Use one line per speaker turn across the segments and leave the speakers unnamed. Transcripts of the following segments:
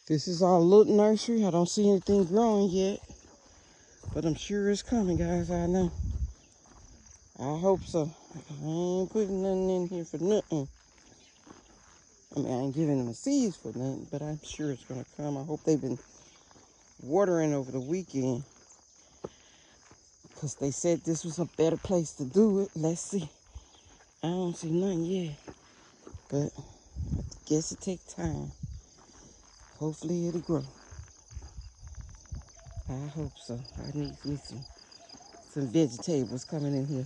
This is our little nursery. I don't see anything growing yet, but I'm sure it's coming, guys. I know. I hope so. I ain't putting nothing in here for nothing. I mean, I ain't giving them seeds for nothing, but I'm sure it's going to come. I hope they've been watering over the weekend, because they said this was a better place to do it. Let's see. I don't see nothing yet, but I guess it takes time. Hopefully it'll grow. I hope so. I need me some vegetables coming in here.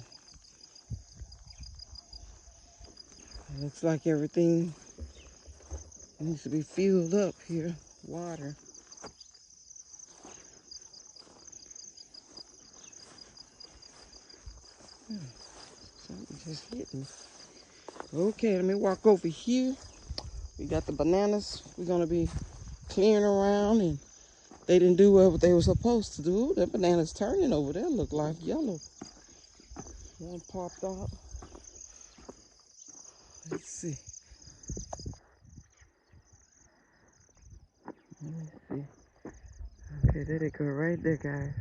It looks like everything needs to be filled up here. Water. Something just hit me. Okay, let me walk over here. We got the bananas. We're going to be clearing around, and they didn't do what they were supposed to do. That banana's turning over there. Look like yellow. One popped out. Let's see. Let's see. Okay, there they go right there, guys.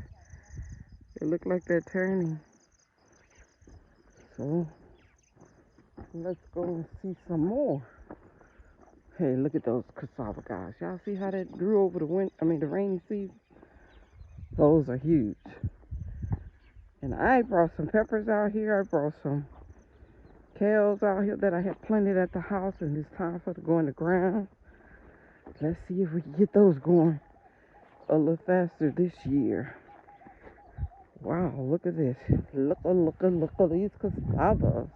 They look like they're turning. So, let's go and see some more. Hey, look at those cassava, guys. Y'all see how that grew over the the rainy season? Those are huge. And I brought some peppers out here. I brought some kales out here that I had planted at the house, and it's time for them to go in the ground. Let's see if we can get those going a little faster this year. Wow, look at this. Look at these cassavas.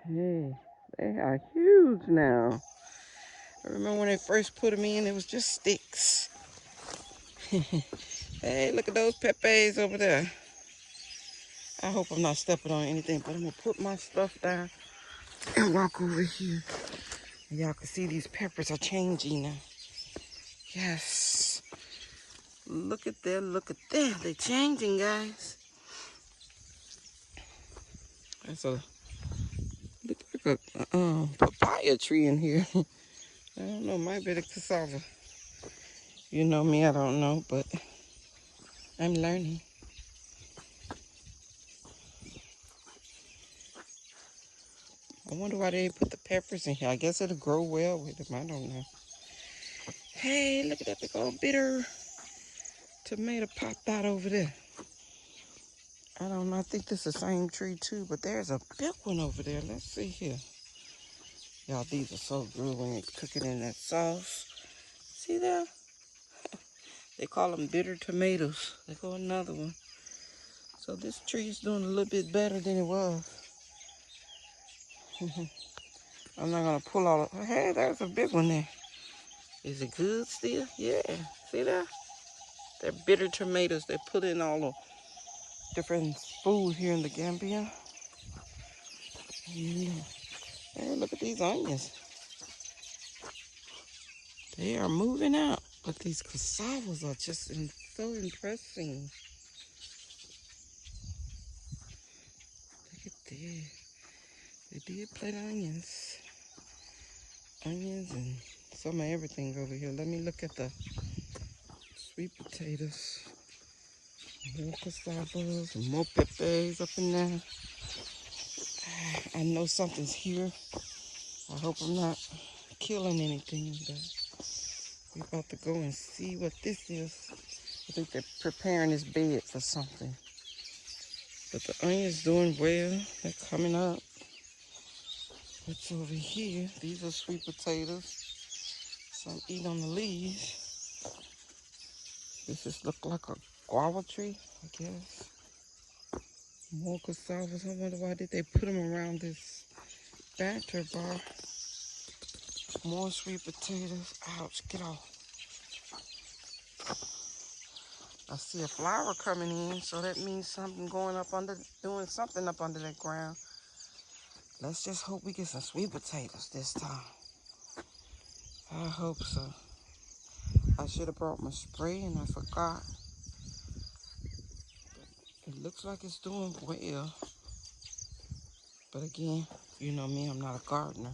Hey, they are huge now. I remember when they first put them in, it was just sticks. Hey, look at those pepes over there. I hope I'm not stepping on anything, but I'm going to put my stuff down and walk over here. Y'all can see these peppers are changing now. Yes. Look at that, look at that. They're changing, guys. That's a, look like a papaya tree in here. I don't know, might be the cassava. You know me, I don't know, but I'm learning. I wonder why they didn't put the peppers in here. I guess it'll grow well with them. I don't know. Hey, look at that big old bitter tomato popped out over there. I don't know. I think this is the same tree too, but there's a big one over there. Let's see here. Y'all, these are so good when you cook it in that sauce. See there? They call them bitter tomatoes. There go another one. So this tree is doing a little bit better than it was. I'm not going to pull all of it. Hey, there's a big one there. Is it good still? Yeah. See that? They're bitter tomatoes. They put in all the different food here in the Gambia. Yeah. Hey, look at these onions. They are moving out. But these cassavas are just so impressive. Look at this. They did plant onions. Onions and some of everything over here. Let me look at the sweet potatoes. More cassavas and more peppers up in there. I know something's here. I hope I'm not killing anything, but we're about to go and see what this is. I think they're preparing this bed for something. But the onion's doing well. They're coming up. What's over here? These are sweet potatoes. Some eat on the leaves. This just look like a guava tree, I guess. More cassavas. I wonder why did they put them around this batter bar. More sweet potatoes. Ouch, get off. I see a flower coming in, so that means something going up under, doing something up under that ground. Let's just hope we get some sweet potatoes this time. I hope so. I should have brought my spray and I forgot. It looks like it's doing well. But again, you know me, I'm not a gardener.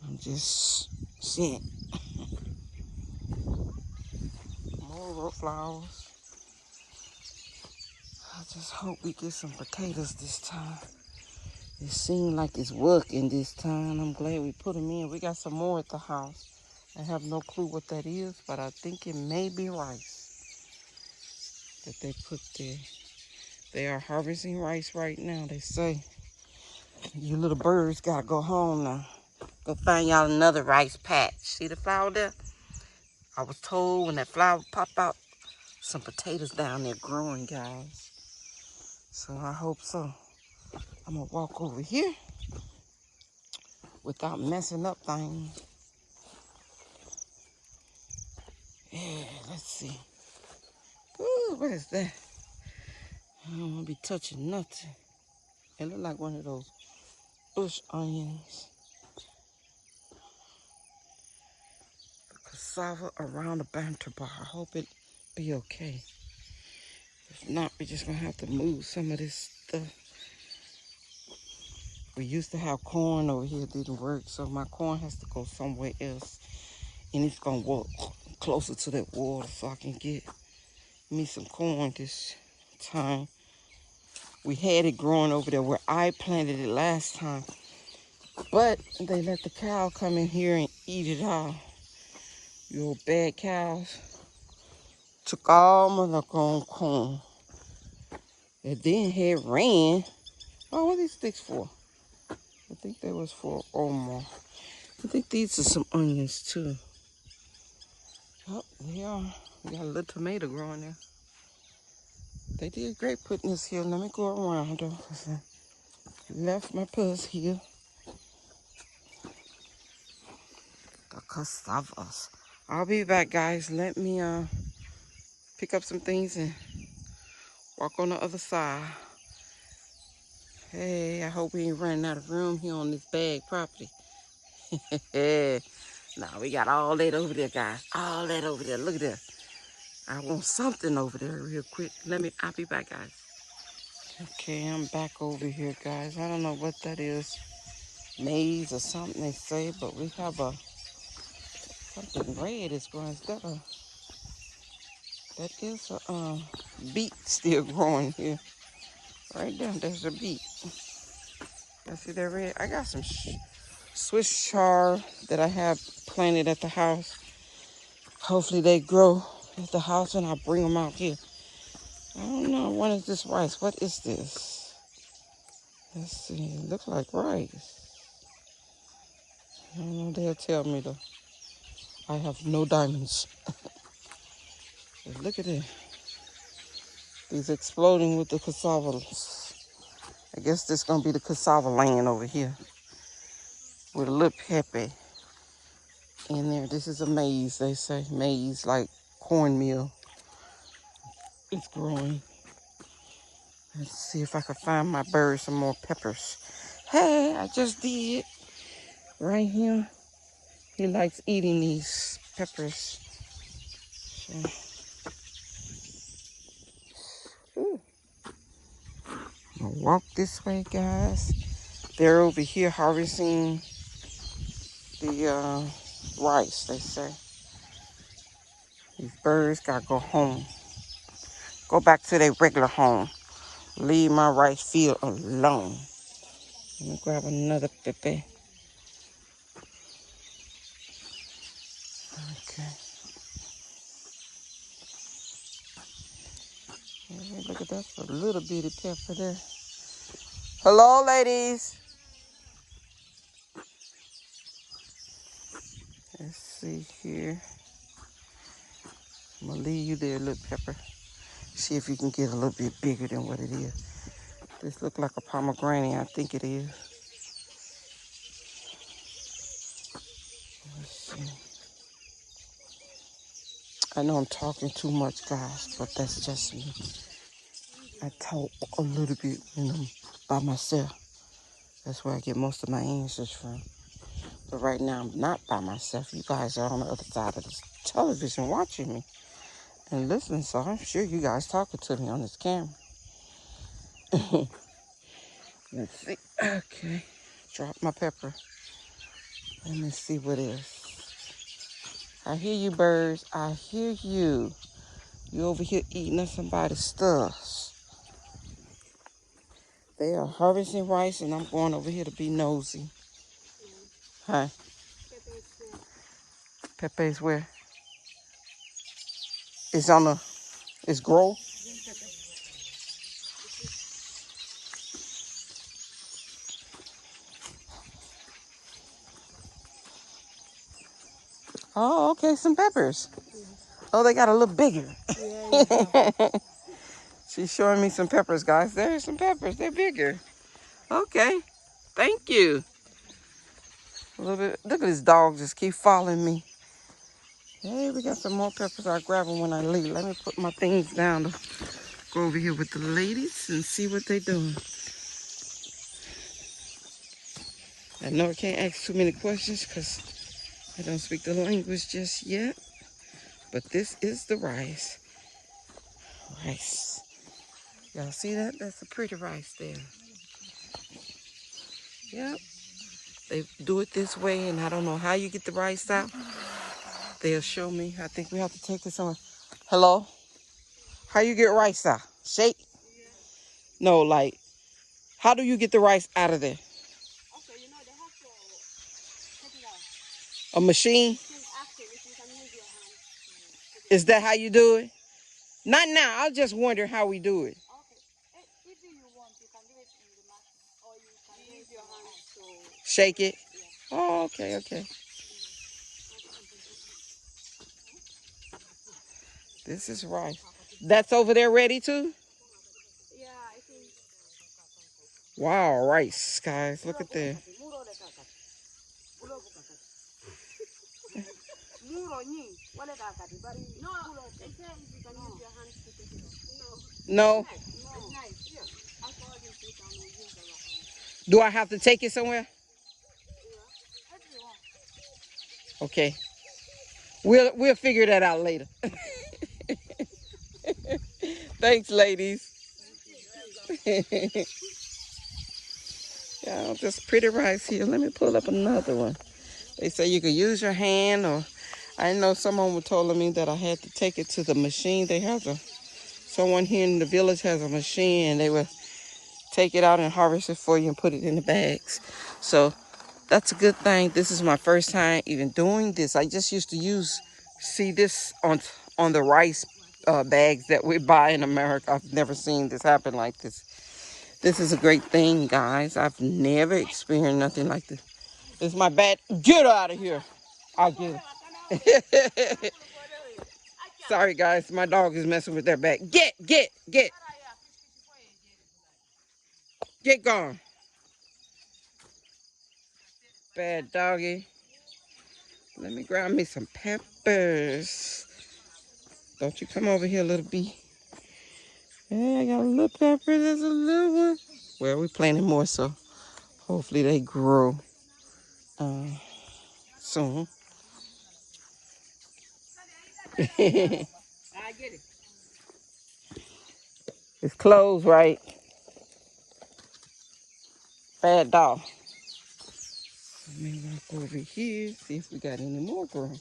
I'm just seeing. several flowers. I just hope we get some potatoes this time. It seems like it's working this time. I'm glad we put them in. We got some more at the house. I have no clue what that is, but I think it may be rice that they put there. They are harvesting rice right now, they say. You little birds gotta go home now. Go find y'all another rice patch. See the flower there? I was told when that flower pop out, some potatoes down there growing, guys. So I hope so. I'm gonna walk over here without messing up things. Yeah, let's see. Ooh, what is that? I don't want to be touching nothing. It look like one of those bush onions. The cassava around the banter bar. I hope it be okay. If not, we're just gonna have to move some of this stuff. We used to have corn over here, it didn't work, so my corn has to go somewhere else. And it's gonna walk closer to that water so I can get me some corn this time. We had it growing over there where I planted it last time, but they let the cow come in here and eat it all. You old bad cows took all my doggone corn. And then had ran. Oh, what are these sticks for? I think that was for Omar. I think these are some onions too. Oh, they are. We got a little tomato growing there. They did great putting this here. Let me go around though, because I left my purse here. The cassavas. I'll be back, guys. Let me pick up some things and walk on the other side. Hey, I hope we ain't running out of room here on this bag property. Nah, we got all that over there, guys. All that over there. Look at that. I want something over there real quick. I'll be back, guys. Okay, I'm back over here, guys. I don't know what that is. Maize or something they say, but we have something red is growing. That is a beet still growing here. Right there, there's a beet. I see that red. I got some Swiss chard that I have planted at the house. Hopefully they grow at the house and I'll bring them out here. I don't know. What is this rice? What is this? Let's see. It looks like rice. I don't know. They'll tell me though. I have no diamonds. But look at it. These exploding with the cassavas. I guess this is going to be the cassava land over here. With a little pepper in there. This is a maize, they say. Maize, like cornmeal. It's growing. Let's see if I can find my bird some more peppers. Hey, I just did. Right here. He likes eating these peppers. So, I'm gonna walk this way, guys. They're over here harvesting the rice, they say. These birds gotta go home. Go back to their regular home. Leave my rice field alone. Let me grab another pepper. Okay. Hey, look at that, a little bitty pepper there. Hello, ladies. Let's see here. I'm gonna leave you there, little pepper. See if you can get a little bit bigger than what it is. This looks like a pomegranate, I think it is. Let's see. I know I'm talking too much, guys, but that's just me. I talk a little bit when I'm by myself. That's where I get most of my answers from. But right now, I'm not by myself. You guys are on the other side of this television watching me and listening, so I'm sure you guys talking to me on this camera. Let's see. Okay. Drop my pepper. Let me see what else. I hear you, birds. I hear you. You over here eating up somebody's stuff. They are harvesting rice, and I'm going over here to be nosy. Hi. Pepe's where? It's on the, it's grow. Oh, okay, some peppers. Oh, they got a little bigger. She's showing me some peppers, guys. There's some peppers. They're bigger. Okay. Thank you. A little bit. Look at this dog just keep following me. Hey, we got some more peppers. I'll grab them when I leave. Let me put my things down to go over here with the ladies and see what they're doing. I know I can't ask too many questions because I don't speak the language just yet. But this is the rice. Rice. Y'all see that? That's a pretty rice there. Yep. They do it this way, and I don't know how you get the rice out. They'll show me. I think we have to take it somewhere. Hello? How you get rice out? Shake? No, like, how do you get the rice out of there? Okay, you know, they have to take it out. A machine? Is that how you do it? Not now. I just wonder how we do it. Okay. If you want, you can do it in the machine, or you can use your hands to shake it. Yeah. Oh, okay, okay. This is rice. That's over there ready too? Yeah, I think. Wow, rice, guys. Look at that. No. Do I have to take it somewhere? Okay. We'll figure that out later. Thanks, ladies. Yeah, just pretty rice here. Let me pull up another one. They say you could use your hand, or I know someone was telling me that I had to take it to the machine. They have someone here in the village has a machine, and they would take it out and harvest it for you and put it in the bags. So that's a good thing. This is my first time even doing this. I just used to see this on the rice bags that we buy in America. I've never seen this happen like this. This is a great thing, guys. I've never experienced nothing like this. It's my bad. Get out of here. I'll get it. Sorry, guys. My dog is messing with their back. Get. Get gone. Bad doggy. Let me grab me some peppers. Don't you come over here, little bee. Hey, I got a little pepper. There's a little one. Well, we're planting more, so hopefully they grow soon. It's closed, right? Bad dog. Let me walk over here, see if we got any more growing.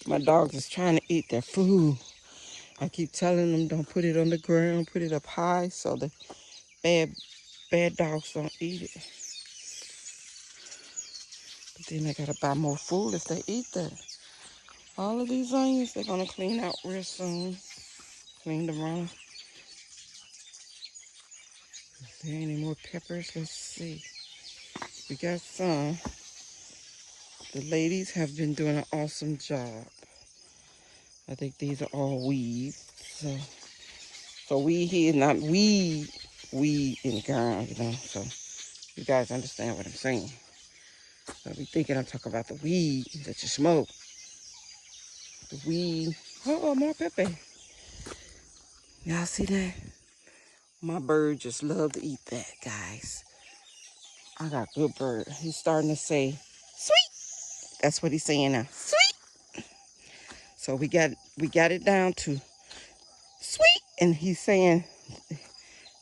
My dogs is trying to eat their food. I keep telling them don't put it on the ground, put it up high so the bad dogs don't eat it. But then I gotta buy more food if they eat that. All of these onions, they're gonna clean out real soon. Clean them around. Is there any more peppers? Let's see. We got some. The ladies have been doing an awesome job. I think these are all weeds. So weed here, not weed in the ground, you know. So you guys understand what I'm saying. I be thinking I'm talking about the weed that you smoke. The weed. Oh, more pepper. Y'all see that? My bird just love to eat that, guys. I got a good bird. He's starting to say, sweet. That's what he's saying now. Sweet. So we got it down to sweet. And he's saying,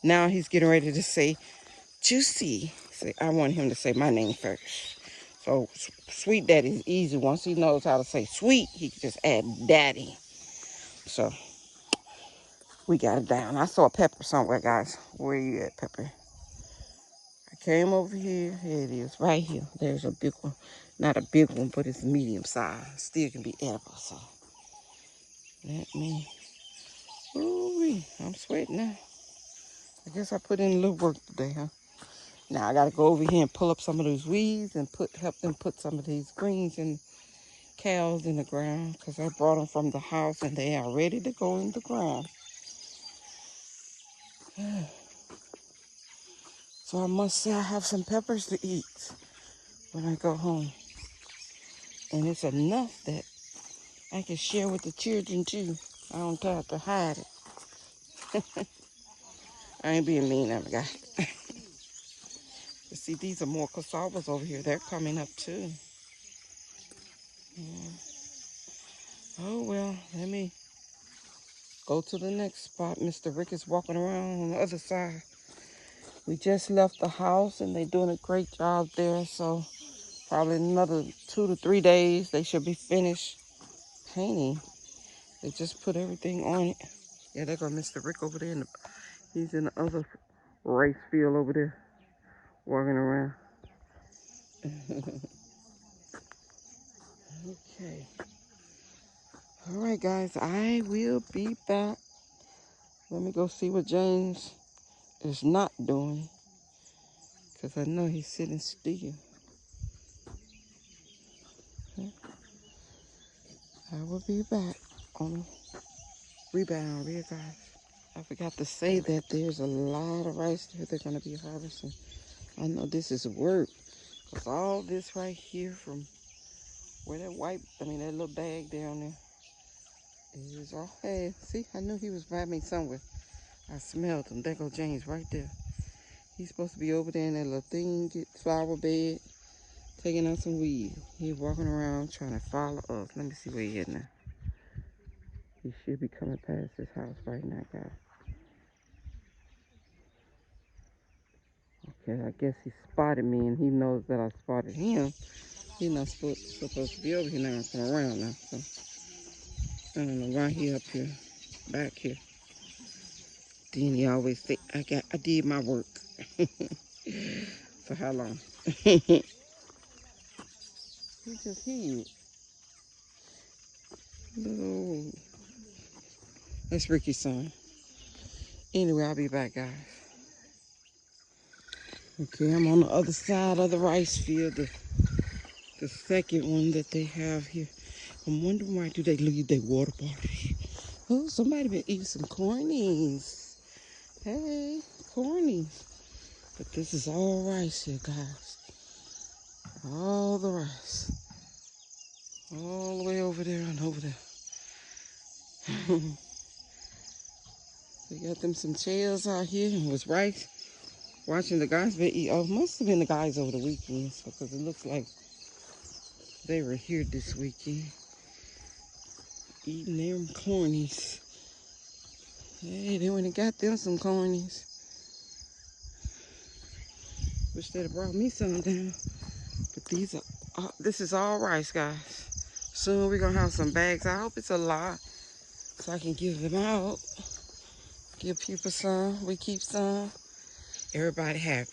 now he's getting ready to say juicy. See, I want him to say my name first. So Sweet Daddy is easy. Once he knows how to say sweet, he can just add daddy. So we got it down. I saw Pepper somewhere, guys. Where you at, Pepper? I came over here. Here it is, right here. There's a big one. Not a big one, but it's medium size. Still can be edible, so let me. Ooh, I'm sweating now. I guess I put in a little work today, huh? Now I gotta go over here and pull up some of those weeds and help them put some of these greens and cows in the ground, because I brought them from the house and they are ready to go in the ground. So I must say I have some peppers to eat when I go home. And it's enough that I can share with the children too. I don't have to hide it. I ain't being mean, I'm a guy. See, these are more cassavas over here. They're coming up too. Yeah. Oh well, let me go to the next spot. Mr. Rick is walking around on the other side. We just left the house and they're doing a great job there. So probably another 2 to 3 days they should be finished painting. They just put everything on it. Yeah, there go Mr. Rick over there. He's in the other rice field over there, walking around. Okay. All right, guys, I will be back. Let me go see what James is not doing, because I know he's sitting still. Okay. I will be back on a rebound reel, guys. I forgot to say that there's a lot of rice there they're going to be harvesting. I know this is work, because all this right here from where that that little bag down there is all. Hey, see, I knew he was by me somewhere. I smelled him. There go James right there. He's supposed to be over there in that little thing, get flower bed, taking out some weed. He's walking around trying to follow us. Let me see where he is now. He should be coming past his house right now, guys. Okay, I guess he spotted me and he knows that I spotted him. He's not supposed to be over here now. Come around now. So I don't know why he up here, back here. Then he always say, I did my work. For how long? He just hid. No. That's Ricky's son. Anyway, I'll be back, guys. Okay, I'm on the other side of the rice field, the second one that they have here. I'm wondering, why do they leave their water bottles? Oh, somebody been eating some cornies. Hey, cornies. But this is all rice here, guys. All the rice. All the way over there and over there. They got them some chairs out here and was rice. Watching the guys been eat. Oh, must have been the guys over the weekend, so, because it looks like they were here this weekend. Eating them cornies. Hey, they went and got them some cornies. Wish they'd have brought me some down. But this is all rice, guys. Soon we're gonna have some bags. I hope it's a lot, so I can give them out. Give people some. We keep some. Everybody happy.